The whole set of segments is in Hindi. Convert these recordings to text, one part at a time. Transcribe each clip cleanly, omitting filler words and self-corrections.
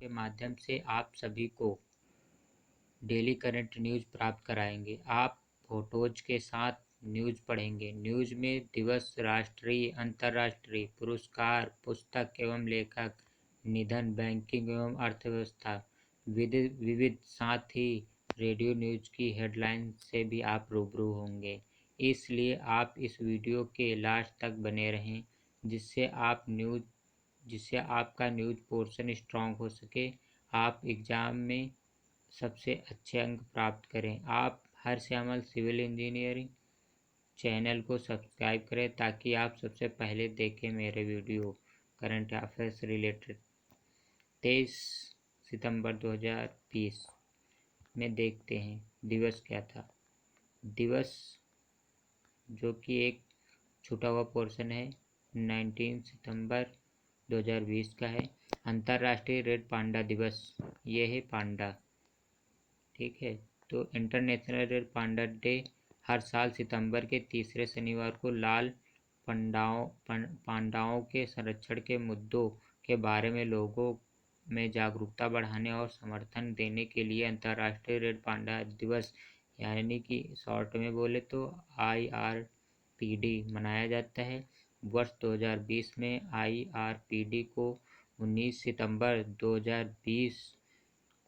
के माध्यम से आप सभी को डेली करंट न्यूज़ प्राप्त कराएंगे। आप फोटोज के साथ न्यूज़ पढ़ेंगे। न्यूज़ में दिवस, राष्ट्रीय, अंतर्राष्ट्रीय, पुरस्कार, पुस्तक एवं लेखक, निधन, बैंकिंग एवं अर्थव्यवस्था, विविध साथ ही रेडियो न्यूज़ की हेडलाइन से भी आप रूबरू होंगे। इसलिए आप इस वीडियो के लास्ट तक बने रहें, जिससे आपका न्यूज़ पोर्शन स्ट्रॉन्ग हो सके, आप एग्ज़ाम में सबसे अच्छे अंक प्राप्त करें। आप हरश्यामल सिविल इंजीनियरिंग चैनल को सब्सक्राइब करें ताकि आप सबसे पहले देखें मेरे वीडियो करंट अफेयर्स रिलेटेड। 23 सितंबर 2020 में देखते हैं दिवस क्या था। दिवस जो कि एक छूटा हुआ पोर्शन है 19 सितंबर 2020 का है। अंतर्राष्ट्रीय रेड पांडा दिवस, ये है पांडा, ठीक है। तो इंटरनेशनल रेड पांडा डे हर साल सितंबर के तीसरे शनिवार को लाल पांडाओं के संरक्षण के मुद्दों के बारे में लोगों में जागरूकता बढ़ाने और समर्थन देने के लिए अंतर्राष्ट्रीय रेड पांडा दिवस यानी कि शॉर्ट में बोले तो IRPD मनाया जाता है। वर्ष 2020 में IRPD को 19 सितंबर 2020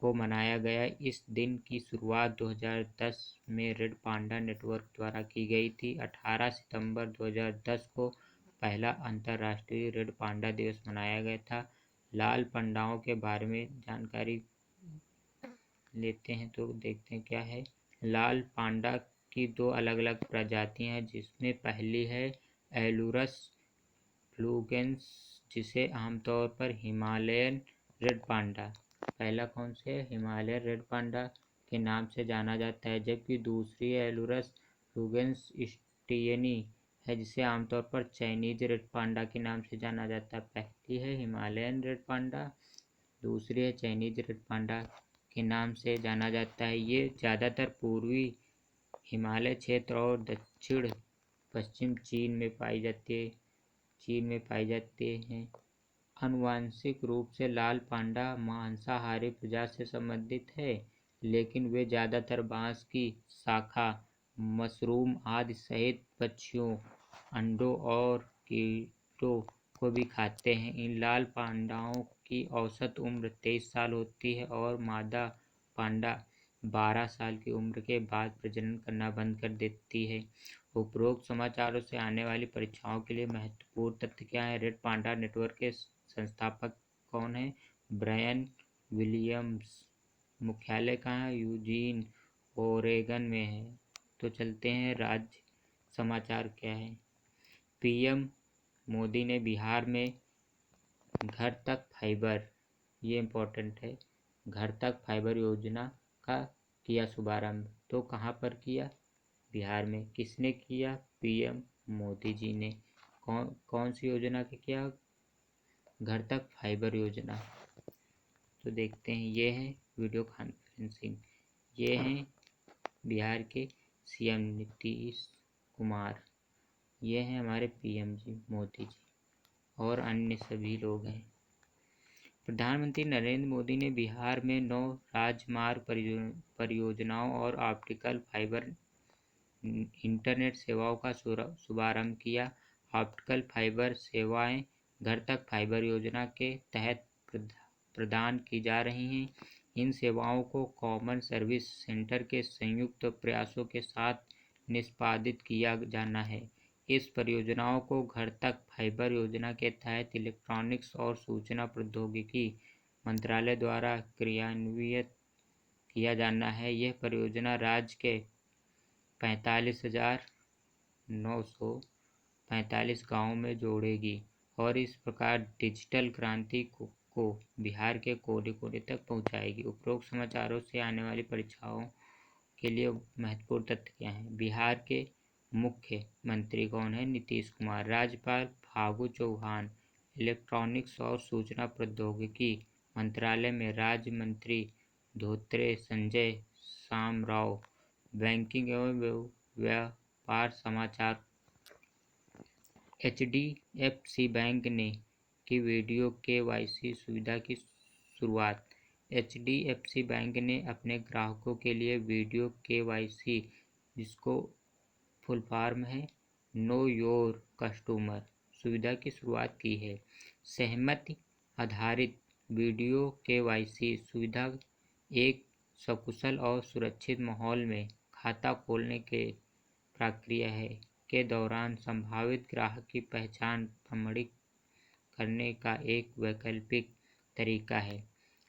को मनाया गया। इस दिन की शुरुआत 2010 में रेड पांडा नेटवर्क द्वारा की गई थी। 18 सितंबर 2010 को पहला अंतर्राष्ट्रीय रेड पांडा दिवस मनाया गया था। लाल पांडाओं के बारे में जानकारी लेते हैं तो देखते हैं क्या है। लाल पांडा की दो अलग अलग प्रजातियां हैं, जिसमें पहली है एलुरस फ्लूगेंस, जिसे आमतौर पर हिमालयन रेड पांडा, पहला कौन से है हिमालयन रेड पांडा के नाम से जाना जाता है, जबकि दूसरी एलुरस फ्लूगेंस स्टियनी है, जिसे आमतौर पर चाइनीज रेड पांडा के नाम से जाना जाता है। पहली है हिमालयन रेड पांडा, दूसरी है चाइनीज रेड पांडा के नाम से जाना जाता है। ये ज़्यादातर पूर्वी हिमालय क्षेत्र और दक्षिण पश्चिम चीन में पाई जाती हैं। आनुवंशिक रूप से लाल पांडा मांसाहारी प्रजाति से संबंधित है, लेकिन वे ज़्यादातर बांस की शाखा, मशरूम आदि सहित पक्षियों, अंडों और कीटों को भी खाते हैं। इन लाल पांडाओं की औसत उम्र 23 साल होती है और मादा पांडा 12 साल की उम्र के बाद प्रजनन करना बंद कर देती है। उपरोक्त समाचारों से आने वाली परीक्षाओं के लिए महत्वपूर्ण तथ्य क्या है। रेड पांडा नेटवर्क के संस्थापक कौन है? Brian Williams. मुख्यालय कहाँ है? यूजीन, ओरेगन में है। तो चलते हैं राज्य समाचार क्या है। PM मोदी ने बिहार में घर तक फाइबर, ये इम्पोर्टेंट है, घर तक फाइबर योजना का किया शुभारंभ। तो कहाँ पर किया? बिहार में। किसने किया? PM मोदी जी ने। कौन सी योजना के किया? घर तक फाइबर योजना। तो देखते हैं, ये है वीडियो कॉन्फ्रेंसिंग। ये हैं बिहार के CM नीतीश कुमार, ये हैं हमारे PM जी मोदी जी और अन्य सभी लोग हैं। प्रधानमंत्री नरेंद्र मोदी ने बिहार में 9 राजमार्ग परियोजनाओं और ऑप्टिकल फाइबर इंटरनेट सेवाओं का शुभारंभ किया। ऑप्टिकल फाइबर सेवाएं घर तक फाइबर योजना के तहत प्रदान की जा रही हैं। इन सेवाओं को कॉमन सर्विस सेंटर के संयुक्त प्रयासों के साथ निष्पादित किया जाना है। इस परियोजनाओं को घर तक फाइबर योजना के तहत इलेक्ट्रॉनिक्स और सूचना प्रौद्योगिकी मंत्रालय द्वारा क्रियान्वित किया जाना है। यह परियोजना राज्य के 45,945 गाँवों में जोड़ेगी और इस प्रकार डिजिटल क्रांति को बिहार के कोने कोने तक पहुंचाएगी। उपरोक्त समाचारों से आने वाली परीक्षाओं के लिए महत्वपूर्ण तथ्य क्या हैं। बिहार के मुख्यमंत्री कौन है? नीतीश कुमार। राज्यपाल फागू चौहान। इलेक्ट्रॉनिक्स और सूचना प्रौद्योगिकी मंत्रालय में राज्य मंत्री धोत्रे संजय शाम राव। बैंकिंग एवं व्यापार समाचार। HDFC बैंक ने की वीडियो KYC सुविधा की शुरुआत। HDFC बैंक ने अपने ग्राहकों के लिए वीडियो KYC, जिसको फुल फॉर्म है नो योर कस्टमर, सुविधा की शुरुआत की है। सहमति आधारित वीडियो KYC सुविधा एक सकुशल और सुरक्षित माहौल में खाता खोलने के प्रक्रिया के दौरान संभावित ग्राहक की पहचान प्रमाणित करने का एक वैकल्पिक तरीका है।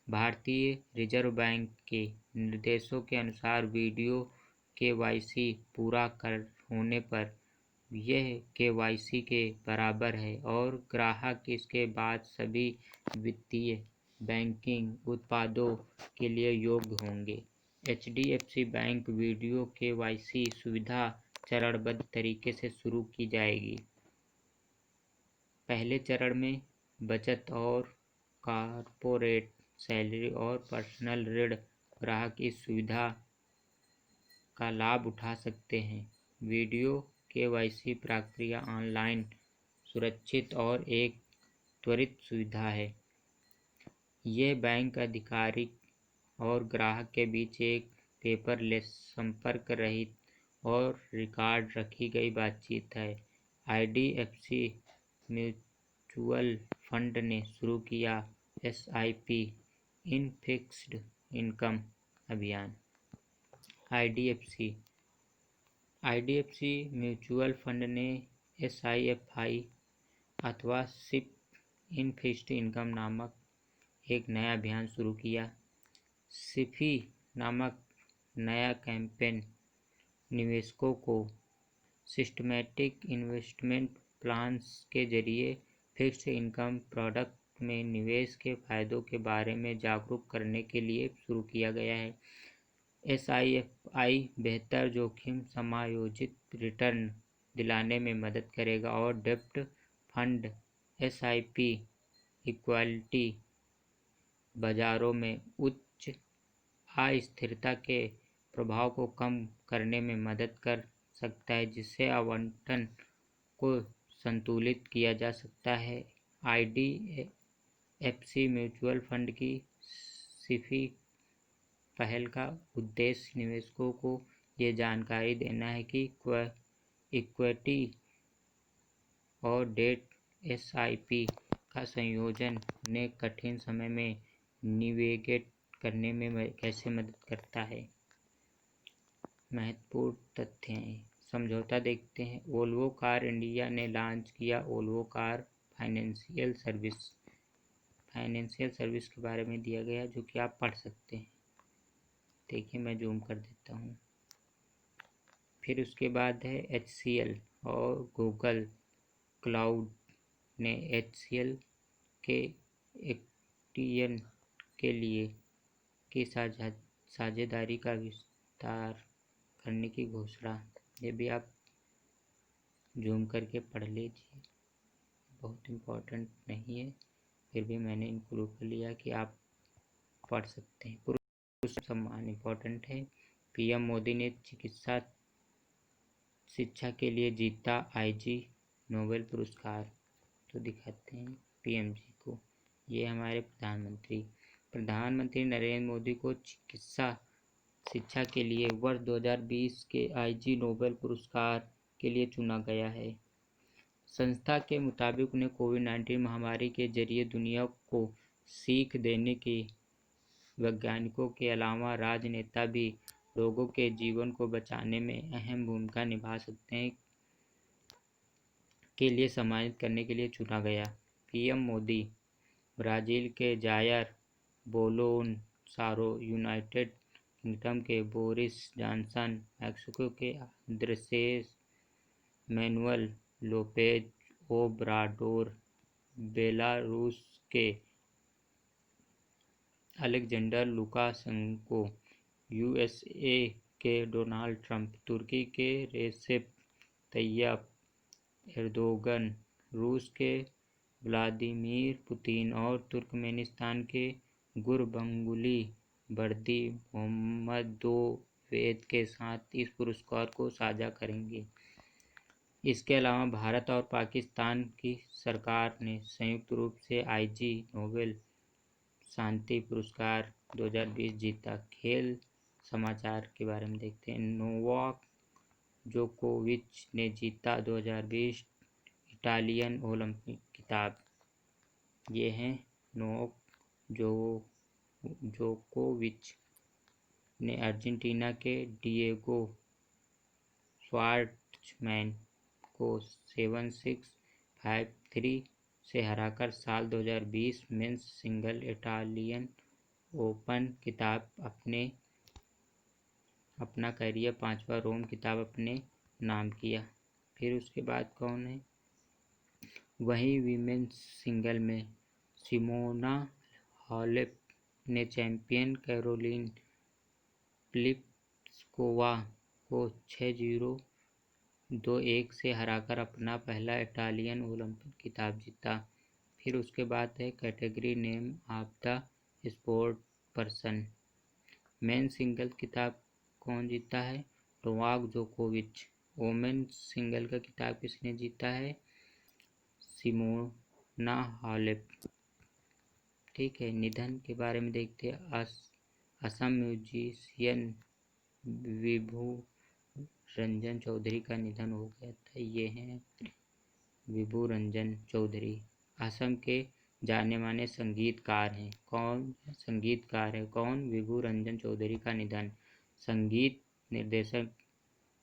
भारतीय रिजर्व बैंक के निर्देशों के अनुसार वीडियो KYC पूरा होने पर यह KYC के बराबर है और ग्राहक इसके बाद सभी वित्तीय बैंकिंग उत्पादों के लिए योग्य होंगे। HDFC बैंक वीडियो KYC सुविधा चरणबद्ध तरीके से शुरू की जाएगी। पहले चरण में बचत और कॉर्पोरेट सैलरी और पर्सनल ऋण ग्राहक इस सुविधा का लाभ उठा सकते हैं। वीडियो KYC प्रक्रिया ऑनलाइन, सुरक्षित और एक त्वरित सुविधा है। ये बैंक अधिकारी और ग्राहक के बीच एक पेपरलेस, संपर्क रहित और रिकॉर्ड रखी गई बातचीत है। IDFC म्यूचुअल फंड ने शुरू किया SIP इन फिक्स्ड इनकम अभियान। IDFC म्यूचुअल फंड ने SIFI अथवा SIP इन फिक्स्ड इनकम नामक एक नया अभियान शुरू किया। SIFI नामक नया कैंपेन निवेशकों को सिस्टमैटिक इन्वेस्टमेंट प्लान्स के जरिए फिक्स्ड इनकम प्रोडक्ट में निवेश के फायदों के बारे में जागरूक करने के लिए शुरू किया गया है। SIFI बेहतर जोखिम समायोजित रिटर्न दिलाने में मदद करेगा और डेब्ट फंड SIP इक्विटी बाजारों में उच्च अस्थिरता के प्रभाव को कम करने में मदद कर सकता है, जिससे आवंटन को संतुलित किया जा सकता है। IDFC म्यूचुअल फंड की SIFI पहल का उद्देश्य निवेशकों को ये जानकारी देना है कि इक्विटी और डेट SIP का संयोजन ने कठिन समय में नेविगेट करने में कैसे मदद करता है। महत्वपूर्ण तथ्य हैं। समझौता देखते हैं। वोल्वो कार इंडिया ने लॉन्च किया वोल्वो कार फाइनेंशियल सर्विस के बारे में दिया गया, जो कि आप पढ़ सकते हैं। देखिए, मैं जूम कर देता हूँ। फिर उसके बाद है HCL और गूगल क्लाउड ने HCL के एक्टियन के लिए की साझेदारी का विस्तार करने की घोषणा। ये भी आप जूम करके पढ़ लीजिए, बहुत इम्पोर्टेंट नहीं है, फिर भी मैंने इंक्लूड कर लिया कि आप पढ़ सकते हैं। पुरुष सम्मान इम्पोर्टेंट है। PM मोदी ने चिकित्सा शिक्षा के लिए जीता IG नोबेल पुरस्कार। तो दिखाते हैं PM जी को। ये हमारे प्रधानमंत्री नरेंद्र मोदी को चिकित्सा शिक्षा के लिए वर्ष 2020 के IG नोबेल पुरस्कार के लिए चुना गया है। संस्था के मुताबिक उन्हें कोविड-19 महामारी के जरिए दुनिया को सीख देने की वैज्ञानिकों के अलावा राजनेता भी लोगों के जीवन को बचाने में अहम भूमिका निभा सकते हैं के लिए सम्मानित करने के लिए चुना गया। PM मोदी ब्राज़ील के जायर बोलोनसारो, यूनाइटेड किंगडम के बोरिस जॉनसन, मैक्सिको के अंद्रेस मैनुअल लोपेज ओब्राडोर, बेलारूस के अलेक्जेंडर लुकाशेंको, USA के डोनाल्ड ट्रंप, तुर्की के रेसेप तैयप एर्दोगन, रूस के व्लादिमीर पुतिन और तुर्कमेनिस्तान के गुरबंगुली बर्दी मोहम्मदोवेद के साथ इस पुरस्कार को साझा करेंगे। इसके अलावा भारत और पाकिस्तान की सरकार ने संयुक्त रूप से IG नोबेल शांति पुरस्कार 2020 जीता। खेल समाचार के बारे में देखते हैं। नोवाक जोकोविच ने जीता 2020 इटालियन ओलंपिक खिताब। ये हैं नोवाक जोकोविच ने अर्जेंटीना के डिएगो श्वार्ट्जमैन को 7-6, 5-3 से हराकर साल 2020 मेंस सिंगल इटालियन ओपन खिताब अपना करियर 5वां रोम खिताब अपने नाम किया। फिर उसके बाद कौन है? वहीं वीमेंस सिंगल में सिमोना हालेप ने चैंपियन कैरोलिन प्लिस्कोवा को 6-0, 2-1 से हराकर अपना पहला इटालियन ओलंपिक खिताब जीता। फिर उसके बाद है category name of the sport person. Men single खिताब कौन जीता है? नोवाक जोकोविच। वोमेन सिंगल का खिताब किसने जीता है? Simona Halep. ठीक है। निधन के बारे में देखते हैं। असम म्यूजिशियन विभू रंजन चौधरी का निधन हो गया था। ये हैं विभू रंजन चौधरी। असम के जाने माने संगीतकार हैं। कौन? विभू रंजन चौधरी का निधन। संगीत निर्देशक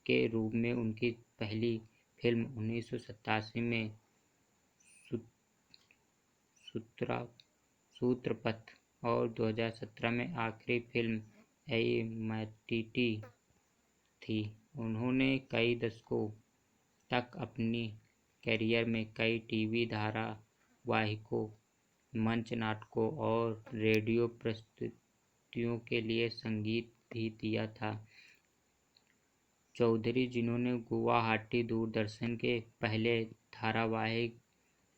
के रूप में उनकी पहली फिल्म 1987 में सूत्रपथ और 2017 में आखिरी फिल्म एइमाटिटी थी। उन्होंने कई दशकों तक अपनी करियर में कई टीवी धारावाहिकों, मंच नाटकों और रेडियो प्रस्तुतियों के लिए संगीत भी दिया था। चौधरी, जिन्होंने गुवाहाटी दूरदर्शन के पहले धारावाहिक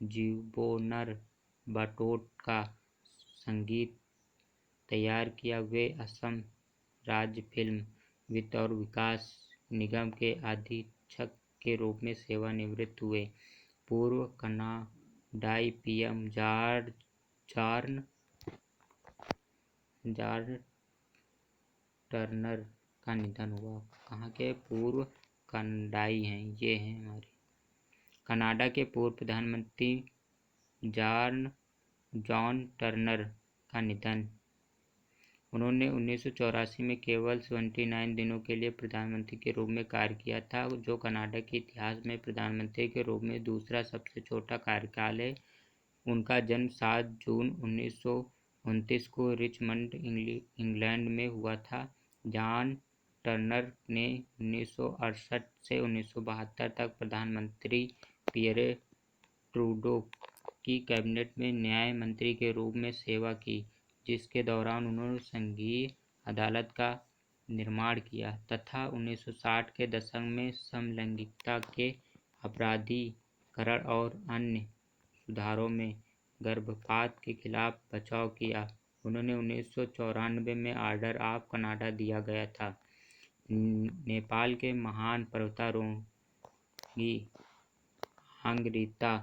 जीबोनर बाटोट का संगीत तैयार किया, वे असम राज्य फिल्म वित्त और विकास निगम के अधीक्षक के रूप में सेवानिवृत्त हुए। पूर्व कनाडाई पीएम जॉर्ज टर्नर का निधन हुआ। कहाँ के पूर्व कनाडाई हैं? ये हैं हमारे कनाडा के पूर्व प्रधानमंत्री जॉन टर्नर का निधन। उन्होंने 1984 में केवल 79 दिनों के लिए प्रधानमंत्री के रूप में कार्य किया था, जो कनाडा के इतिहास में प्रधानमंत्री के रूप में दूसरा सबसे छोटा कार्यकाल है। उनका जन्म 7 जून 1929 को रिचमंड, इंग्लैंड में हुआ था। जॉन टर्नर ने 1968 से 1972 तक प्रधानमंत्री पियरे ट्रूडो की कैबिनेट में न्याय मंत्री के रूप में सेवा की, जिसके दौरान उन्होंने संघीय अदालत का निर्माण किया तथा 1960 के दशक में समलैंगिकता के अपराधीकरण और अन्य सुधारों में गर्भपात के खिलाफ बचाव किया। उन्हें 1994 में ऑर्डर ऑफ कनाडा दिया गया था। नेपाल के महान पर्वतारोही आंगरीता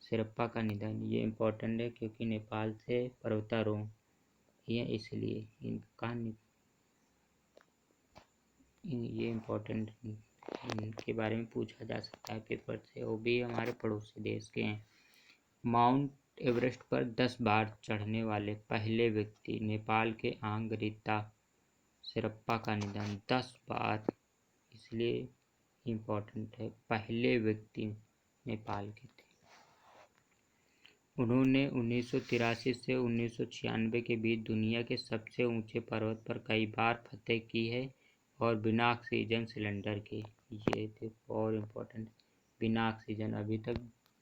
शेरपा का निधन। ये इम्पोर्टेंट है क्योंकि नेपाल से पर्वतारोही हैं, इसलिए ये इम्पोर्टेंट इनके बारे में पूछा जा सकता है पेपर से। वो भी हमारे पड़ोसी देश के हैं। माउंट एवरेस्ट पर 10 बार चढ़ने वाले पहले व्यक्ति नेपाल के आंगरीता शेरपा का निधन। 10 बार, इसलिए इम्पोर्टेंट है। पहले व्यक्ति नेपाल के थे। उन्होंने 1983 से 1996 के बीच दुनिया के सबसे ऊंचे पर्वत पर कई बार फतह की है और बिना ऑक्सीजन सिलेंडर के। ये थे और इम्पोर्टेंट, बिना ऑक्सीजन। अभी तक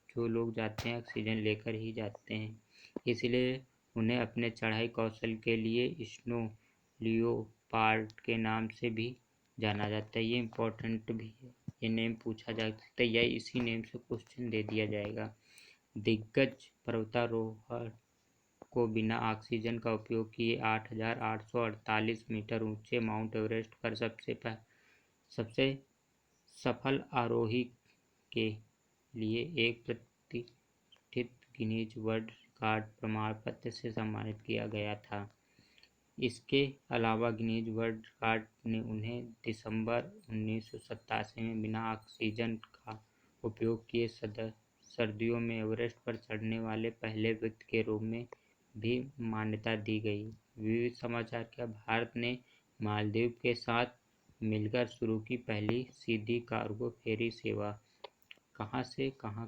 जो लोग जाते हैं ऑक्सीजन लेकर ही जाते हैं, इसलिए उन्हें अपने चढ़ाई कौशल के लिए स्नो लियोपार्ड के नाम से भी जाना जाता है। ये इम्पोर्टेंट भी है, ये नेम पूछा जा सकता है या इसी नेम से क्वेश्चन दे दिया जाएगा। दिग्गज पर्वतारोहण को बिना ऑक्सीजन का उपयोग किए 8,848 मीटर ऊंचे माउंट एवरेस्ट पर सबसे सफल आरोही के लिए एक प्रतिष्ठित गिनीज वर्ल्ड कार्ड प्रमाण पत्र से सम्मानित किया गया था। इसके अलावा गिनीज वर्ल्ड रिकॉर्ड ने उन्हें दिसंबर 1987 में बिना ऑक्सीजन का उपयोग किए सर्दियों में एवरेस्ट पर चढ़ने वाले पहले व्यक्ति के रूप में भी मान्यता दी गई। विविध समाचार का भारत ने मालदीव के साथ मिलकर शुरू की पहली सीधी कार्गो फेरी सेवा। कहाँ से कहाँ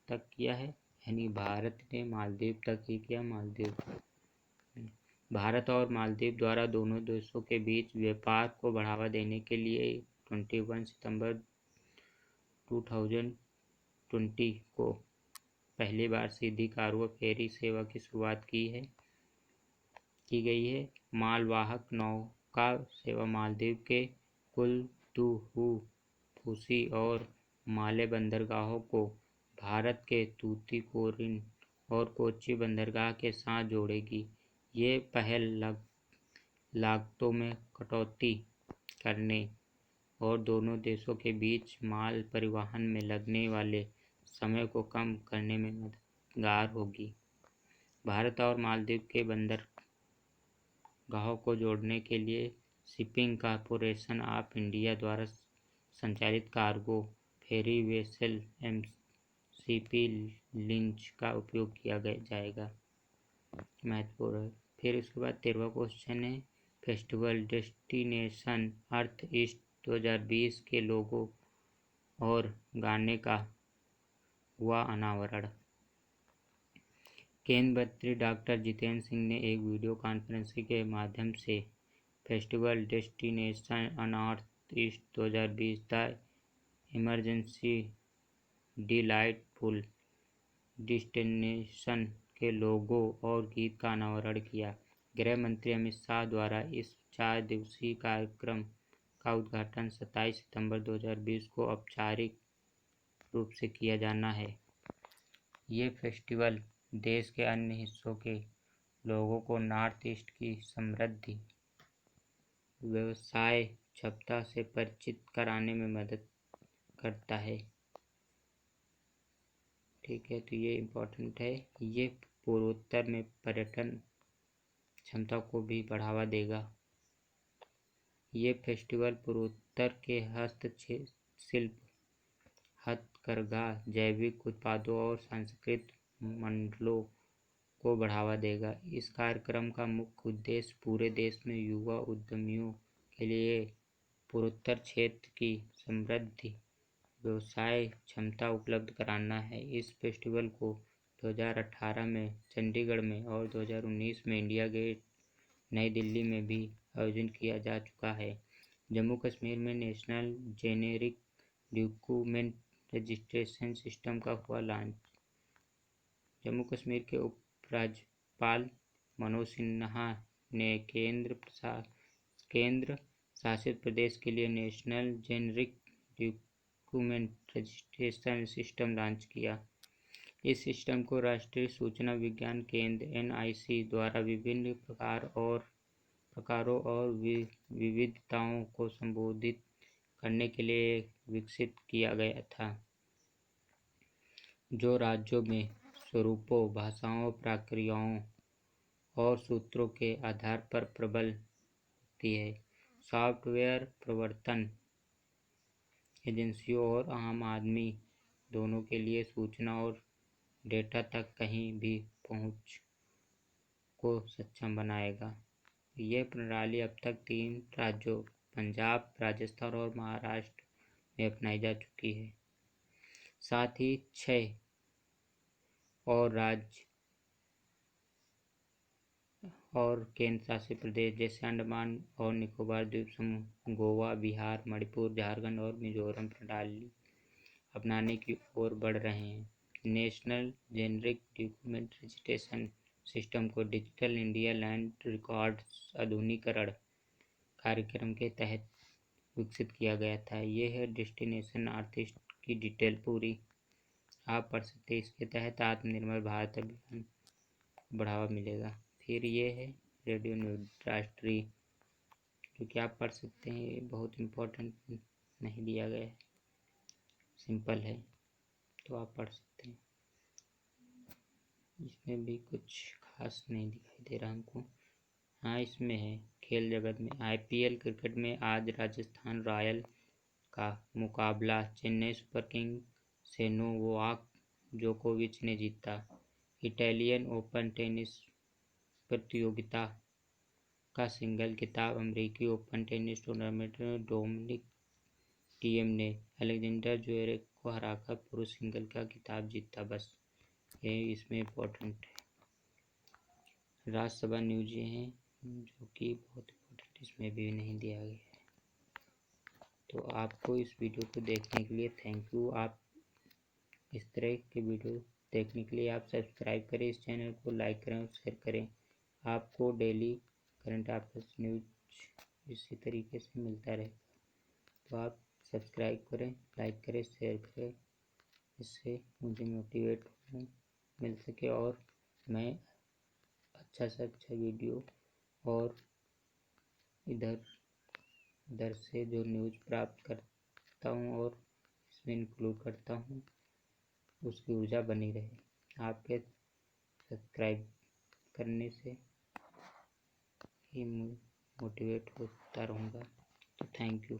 तक किया है, यानी भारत ने मालदीव तक ही किया। भारत और मालदीव द्वारा दोनों देशों के बीच व्यापार को बढ़ावा देने के लिए 21 सितंबर 2020 को पहली बार सीधी कार्गो फेरी सेवा की शुरुआत की गई है। मालवाहक नौका सेवा मालदीव के कुल्तुहु, फूसी और माले बंदरगाहों को भारत के तूतीकोरिन और कोच्चि बंदरगाह के साथ जोड़ेगी। ये पहल लागतों में कटौती करने और दोनों देशों के बीच माल परिवहन में लगने वाले समय को कम करने में मददगार होगी। भारत और मालदीव के बंदरगाहों को जोड़ने के लिए शिपिंग कॉरपोरेशन ऑफ इंडिया द्वारा संचालित कार्गो फेरी वेसल एमसीपी लिंच का उपयोग किया जाएगा। महत्वपूर्ण है। फिर उसके बाद 13वां क्वेश्चन है, फेस्टिवल डेस्टिनेशन अर्थ ईस्ट 2020 के लोगो और गाने का हुआ अनावरण। केंद्रीय मंत्री डॉक्टर जितेंद्र सिंह ने एक वीडियो कॉन्फ्रेंसिंग के माध्यम से festival destination north east 2020 the emergency delightful destination के लोगो और गीत का अनावरण किया। गृह मंत्री अमित शाह द्वारा इस 4 दिवसीय कार्यक्रम का उद्घाटन 27 सितंबर 2020 को औपचारिक रूप से किया जाना है। ये फेस्टिवल देश के अन्य हिस्सों के लोगों को नॉर्थ ईस्ट की समृद्धि, व्यवसाय क्षमता से परिचित कराने में मदद करता है। ठीक है, तो ये इम्पोर्टेंट है। ये पूर्वोत्तर में पर्यटन क्षमता को भी बढ़ावा देगा। ये फेस्टिवल पूर्वोत्तर के हस्तशिल्प, हथकरघा, जैविक उत्पादों और सांस्कृतिक मंडलों को बढ़ावा देगा। इस कार्यक्रम का मुख्य उद्देश्य पूरे देश में युवा उद्यमियों के लिए पूर्वोत्तर क्षेत्र की समृद्धि, व्यवसाय क्षमता उपलब्ध कराना है। इस फेस्टिवल को 2018 में चंडीगढ़ में और 2019 में इंडिया गेट नई दिल्ली में भी आयोजन किया जा चुका है। जम्मू कश्मीर में national generic document registration system का हुआ लॉन्च। जम्मू कश्मीर के उपराज्यपाल मनोज सिन्हा ने केंद्र शासित प्रदेश के लिए national generic document registration system launch किया। इस सिस्टम को राष्ट्रीय सूचना विज्ञान केंद्र NIC द्वारा विभिन्न प्रकारों और विविधताओं को संबोधित करने के लिए विकसित किया गया था, जो राज्यों में स्वरूपों, भाषाओं, प्रक्रियाओं और सूत्रों के आधार पर प्रबल होती है। सॉफ्टवेयर प्रवर्तन एजेंसियों और आम आदमी दोनों के लिए सूचना और डेटा तक कहीं भी पहुंच को सक्षम बनाएगा। यह प्रणाली अब तक 3 राज्यों पंजाब, राजस्थान और महाराष्ट्र में अपनाई जा चुकी है। साथ ही 6 और राज्य और केंद्र शासित प्रदेश जैसे अंडमान और निकोबार द्वीप समूह, गोवा, बिहार, मणिपुर, झारखंड और मिजोरम प्रणाली अपनाने की ओर बढ़ रहे हैं। National generic document registration system को डिजिटल इंडिया लैंड रिकॉर्ड्स आधुनिकीकरण कार्यक्रम के तहत विकसित किया गया था। यह है डेस्टिनेशन नॉर्थ ईस्ट की डिटेल पूरी आप पढ़ सकते हैं। इसके तहत आत्मनिर्भर भारत अभियान को बढ़ावा मिलेगा। फिर ये है रेडियो न्यूज राष्ट्रीय, जो कि आप पढ़ सकते हैं। ये बहुत इम्पोर्टेंट नहीं दिया गया है, सिंपल है, तो आप पढ़ सकते हैं। इसमें भी कुछ खास नहीं दिखाई दे रहा हमको। हाँ, इसमें है खेल जगत में। IPL क्रिकेट में आज राजस्थान रॉयल का मुकाबला चेन्नई सुपर किंग से नोवाक जोकोविच ने जीता। इटालियन ओपन टेनिस प्रतियोगिता का सिंगल खिताब अमेरिकी ओपन टेनिस टूर्नामेंट में डोमिनिक टीएम ने अलेक्जेंडर ज्वेरेव को हराकर पुरुष सिंगल का खिताब जीता। बस ये इसमें इम्पोर्टेंट है। राज्यसभा न्यूज ये हैं जो कि बहुत इम्पोर्टेंट इसमें भी नहीं दिया गया है। तो आपको इस वीडियो को देखने के लिए थैंक यू। आप इस तरह के वीडियो देखने के लिए आप सब्सक्राइब करें इस चैनल को, लाइक करें और शेयर करें। आपको डेली करंट अफेयर्स न्यूज इसी तरीके से मिलता रहेगा। तो आप सब्सक्राइब करें, लाइक करें, शेयर करें, इससे मुझे मोटिवेट मिल सके और मैं अच्छा से अच्छा वीडियो और इधर से जो न्यूज़ प्राप्त करता हूँ और इसमें इंक्लूड करता हूँ उसकी ऊर्जा बनी रहे। आपके सब्सक्राइब करने से ही मोटिवेट होता रहूँगा। तो थैंक यू।